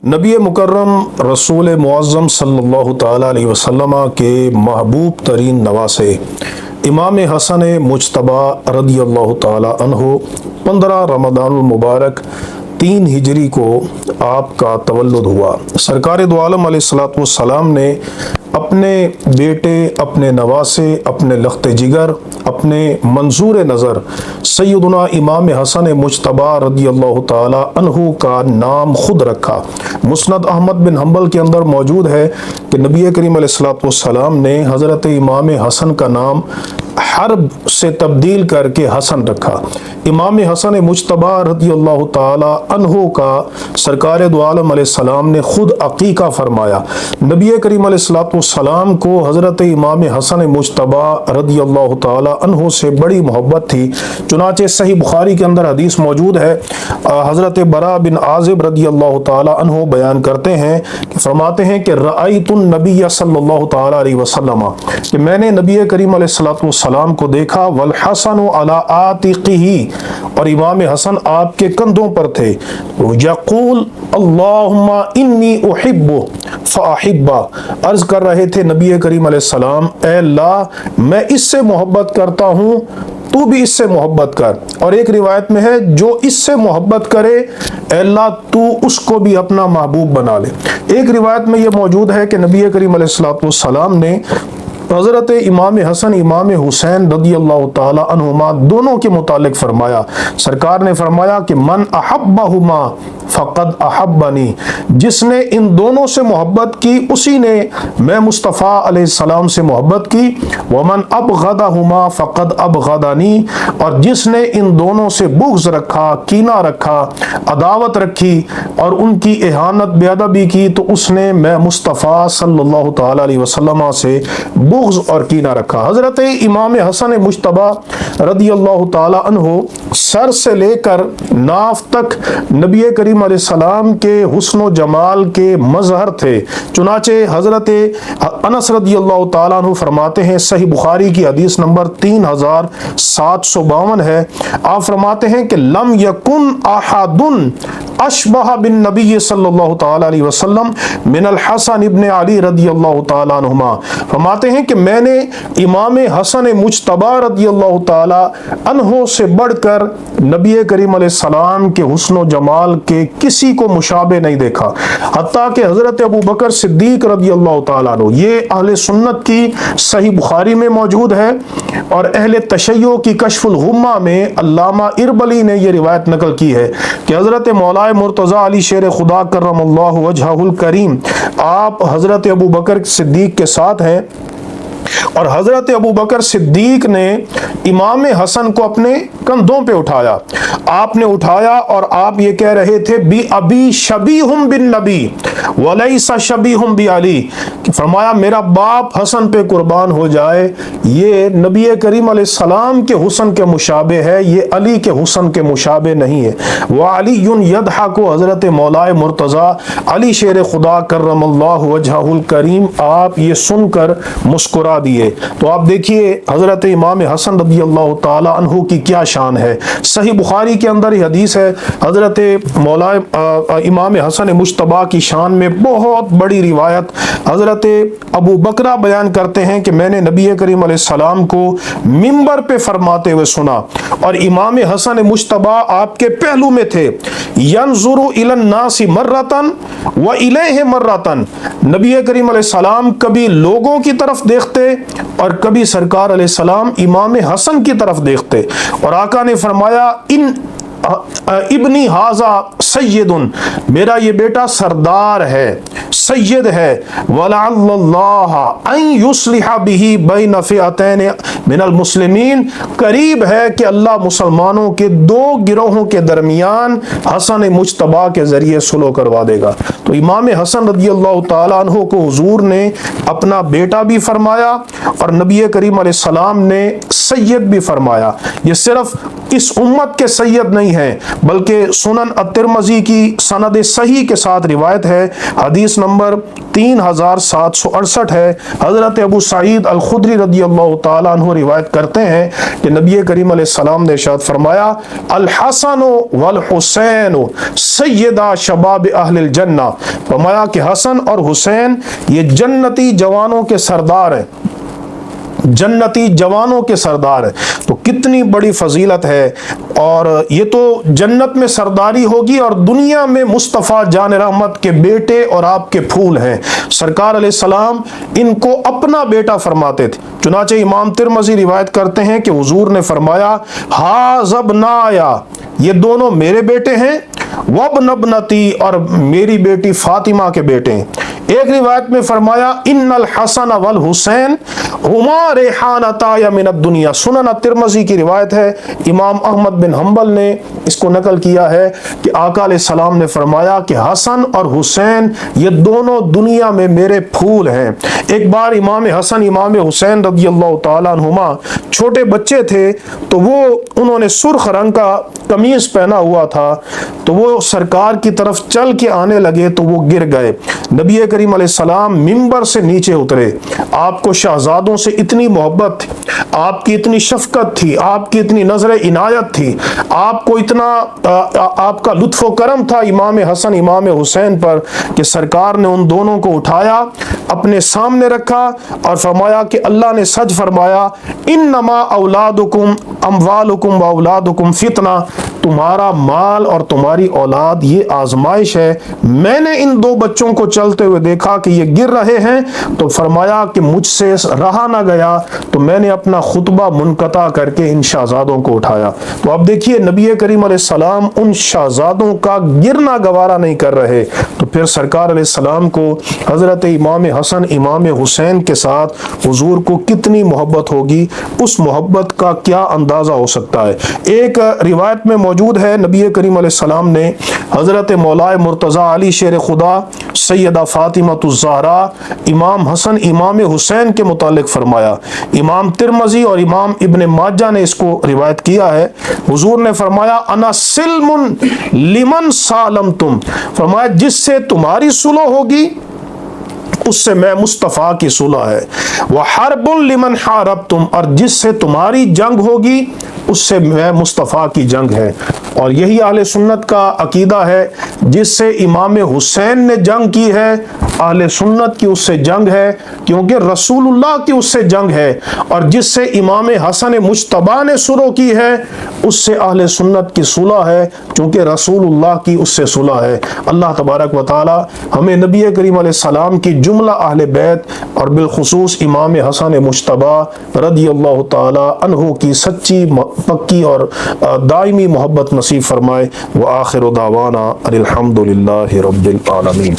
نبی مکرم رسول معظم صلی اللہ تعالیٰ علیہ وسلم کے محبوب ترین نواسے امام حسن مجتبیٰ رضی اللہ تعالیٰ عنہ 15 رمضان المبارک 3 ہجری کو آپ کا تولد ہوا۔ سرکار دو عالم علیہ الصلوۃ والسلام نے اپنے بیٹے، اپنے نواسے، اپنے لخت جگر، اپنے منظور نظر سیدنا امام حسن مجتبیٰ رضی اللہ تعالی عنہ کا نام خود رکھا۔ مسند احمد بن حنبل کے اندر موجود ہے کہ نبی کریم علیہ الصلوۃ والسلام نے حضرت امام حسن کا نام حرب سے تبدیل کر کے حسن رکھا۔ امام حسن مجتبیٰ رضی اللہ تعالی عنہ کا سرکار دو عالم علیہ السلام نے خود عقیقہ فرمایا۔ نبی کریم علیہ الصلوۃ والسلام کو حضرت امام حسن مجتبیٰ رضی اللہ تعالی عنہ سے بڑی محبت تھی، چنانچہ صحیح بخاری کے اندر حدیث موجود ہے۔ حضرت براء بن عازب رضی اللہ تعالی عنہ بیان کرتے ہیں کہ فرماتے ہیں کہ رأیت النبی صلی اللہ تعالی علیہ وسلم، کہ میں نے نبی کریم علیہ الصلوۃ والسلام کو دیکھا، والحسن علی عاتقہ، اور امام حسن آپ کے کندھوں پر تھے، یقول اللہم انی احب فاحبہ، عرض کر رہے تھے نبی کریم علیہ السلام، اے اللہ میں اس سے محبت کرتا ہوں، تو بھی اس سے محبت کر۔ اور ایک روایت میں ہے جو اس سے محبت کرے اے اللہ تو اس کو بھی اپنا محبوب بنا لے۔ ایک روایت میں یہ موجود ہے کہ نبی کریم علیہ الصلوۃ والسلام نے حضرت امام حسن امام حسین رضی اللہ تعالی عنہما دونوں کے متعلق فرمایا، سرکار نے فرمایا کہ من احبہما فقد احبنی، جس نے ان دونوں سے محبت کی اسی نے میں مصطفیٰ علیہ السلام سے محبت کی، ومن ابغضہما فقد ابغضنی، اور جس نے ان دونوں سے بغض رکھا، کینہ رکھا، عداوت رکھی اور ان کی اہانت بے ادبی کی، تو اس نے میں مصطفیٰ صلی اللہ تعالی علیہ وسلم سے بغض اور کینہ رکھا۔ حضرت امام حسن مجتبیٰ رضی اللہ تعالی عنہ سر سے لے کر ناف تک نبی کریم علیہ السلام کے حسن و جمال کے مظہر تھے، چنانچہ حضرت انس رضی اللہ تعالیٰ عنہ فرماتے ہیں، صحیح بخاری کی حدیث نمبر 3752 ہے، آپ فرماتے ہیں کہ لم یکن احد اشبہ بالنبی صلی اللہ تعالی علیہ وسلم من الحسن ابن علی رضی اللہ تعالی عنہما، فرماتے ہیں کہ میں نے امام حسن مجتبیٰ رضی اللہ تعالی عنہ سے بڑھ کر نبی کریم علیہ السلام کے حسن و جمال کے کسی کو مشابہ نہیں دیکھا، حتیٰ کہ حضرت ابو بکر صدیق رضی اللہ تعالیٰ عنہ، یہ اہل سنت کی صحیح بخاری میں موجود ہے، اور اہل تشیع کی کشف الغمہ میں علامہ اربلی نے یہ روایت نقل کی ہے کہ حضرت مولا مرتضیٰ علی شیر خدا کرم اللہ وجہہ الکریم، آپ حضرت ابو بکر صدیق کے ساتھ ہیں، اور حضرت ابو بکر صدیق نے امام حسن کو اپنے کندھوں پہ اٹھایا، آپ نے اٹھایا اور آپ یہ کہہ رہے تھے بی ابی شبیہ بالنبی ولیس شبیہ بعلی، کہ فرمایا میرا باپ حسن پہ قربان ہو جائے، یہ نبی کریم علیہ السلام کے حسن کے مشابہ ہے، یہ علی کے حسن کے مشابہ نہیں ہے۔ وعلی یضحک، حضرت مولا مرتضیٰ علی شیر خدا کرم اللہ وجہہ الکریم آپ یہ سن کر مسکرا دیے۔ تو آپ دیکھیے حضرت امام حسن رضی اللہ تعالی عنہ کی کیا شان ہے۔ صحیح بخاری کے اندر یہ حدیث ہے، حضرت مولا امام حسن مجتبیٰ کی شان میں بہت بڑی روایت حضرت ابو بکرہ بیان کرتے ہیں کہ میں نے نبی کریم علیہ السلام کو منبر پہ فرماتے ہوئے سنا، اور امام حسن مجتبیٰ آپ کے پہلو میں تھے، ینظر الی الناس مرتن و الیہ مرتن، نبی کریم علیہ السلام کبھی لوگوں کی طرف دیکھتے اور کبھی سرکار علیہ السلام امام حسن کی طرف دیکھتے، اور آقا نے فرمایا ان ابنی ھذا سید، میرا یہ بیٹا سردار ہے، سید ہے، وَلَعَلَّ اللَّهَ أَن يُصْلِحَ بِهِ بَيْنَ فِئَتَيْنِ مِنَ الْمُسْلِمِينَ، قریب ہے کہ اللہ مسلمانوں کے 2 گروہوں کے درمیان حسن مجتبیٰ کے ذریعے صلح کروا دے گا۔ تو امام حسن رضی اللہ تعالیٰ عنہ کو حضور نے اپنا بیٹا بھی فرمایا اور نبی کریم علیہ السلام نے سید بھی فرمایا۔ یہ صرف اس امت کے سید نہیں ہیں بلکہ سنن الترمذی کی سند صحیح کے ساتھ روایت ہے، حدیث نمبر نمبر 3768 ہے۔ حضرت ابو سعید الخدری رضی اللہ تعالیٰ عنہ روایت کرتے ہیں کہ نبی کریم علیہ السلام نے ارشاد فرمایا الحسن والحسین سیدہ شباب اہل الجنہ، فرمایا کہ حسن اور حسین یہ جنتی جوانوں کے سردار ہیں، جنتی جوانوں کے سردار ہے۔ تو کتنی بڑی فضیلت ہے، اور یہ تو جنت میں سرداری ہوگی اور دنیا میں مصطفیٰ جان رحمت کے بیٹے اور آپ کے پھول ہیں۔ سرکار علیہ السلام ان کو اپنا بیٹا فرماتے تھے، چنانچہ امام ترمذی روایت کرتے ہیں کہ حضور نے فرمایا ہاذا ابنایا، یہ دونوں میرے بیٹے ہیں، وابن ابنتی، اور میری بیٹی فاطمہ کے بیٹے ہیں۔ ایک روایت میں فرمایا ان الحسن والحسین ہما ریحانتا من الدنیا۔ سنن ترمذی کی روایت ہے، امام احمد بن حنبل نے اس کو نقل کیا ہے کہ آقا علیہ السلام نے فرمایا کہ حسن اور حسین یہ دونوں دنیا میں میرے پھول ہیں۔ ایک بار امام حسن امام حسین رضی اللہ تعالیٰ عنہما چھوٹے بچے تھے، تو انہوں نے سرخ رنگ کا قمیص پہنا ہوا تھا، تو وہ سرکار کی طرف چل کے آنے لگے تو وہ گر گئے۔ نبی کریم علیہ السلام ممبر سے نیچے اترے، آپ کو شہزادوں سے اتنی محبت تھی، آپ کی اتنی شفقت تھی، آپ کی اتنی نظر عنایت تھی، آپ کو اتنا آپ کا لطف و کرم تھا امام حسن امام حسین پر، کہ سرکار نے ان دونوں کو اٹھایا، اپنے سامنے رکھا اور فرمایا کہ اللہ نے سچ فرمایا انما اولادکم اموالکم و اولادکم فتنہ، تمہارا مال اور تمہاری اولاد یہ آزمائش ہے۔ میں نے ان دو بچوں کو چلتے ہوئے دیکھا کہ یہ گر رہے ہیں، تو فرمایا کہ مجھ سے رہا نہ گیا، تو میں نے اپنا خطبہ منقطع کر کے ان شہزادوں کو اٹھایا۔ تو اب دیکھیے نبی کریم علیہ السلام ان شہزادوں کا گرنا گوارا نہیں کر رہے، تو پھر سرکار علیہ السلام کو حضرت امام حسن امام حسین کے ساتھ حضور کو کتنی محبت ہوگی، اس محبت کا کیا اندازہ ہو سکتا ہے۔ ایک روایت میں موجود ہے نبی کریم علیہ السلام نے حضرت مولا مرتضی علی شیر خدا سیدہ فاطمہ الزہرا امام حسن امام حسین کے متعلق فرمایا، امام ترمذی اور امام ابن ماجہ نے اس کو روایت کیا ہے، حضور نے فرمایا انا سلم لمن سالمتم، فرمایا جس سے تمہاری صلح ہوگی اس سے میں مصطفیٰ کی صلح ہے، وحرب لمن حاربتم، اور جس سے تمہاری جنگ ہوگی اس سے میں مصطفیٰ کی جنگ ہے۔ اور یہی اہل سنت کا عقیدہ ہے، جس سے امام حسین نے جنگ کی ہے اہل سنت کی اس سے جنگ ہے، کیونکہ رسول اللہ کی اس سے جنگ ہے، اور جس سے امام حسن مجتبی نے صلح کی ہے اس سے اہل سنت کی صلح ہے، چونکہ رسول اللہ کی اس سے صلح ہے۔ اللہ تبارک و تعالی ہمیں نبی کریم علیہ السلام کی جملہ اہل بیت اور بالخصوص امام حسن مجتبی رضی اللہ تعالی عنہ کی سچی پکی اور دائمی محبت نصیب فرمائے۔ وآخر دعوانا الحمد للہ رب العالمین۔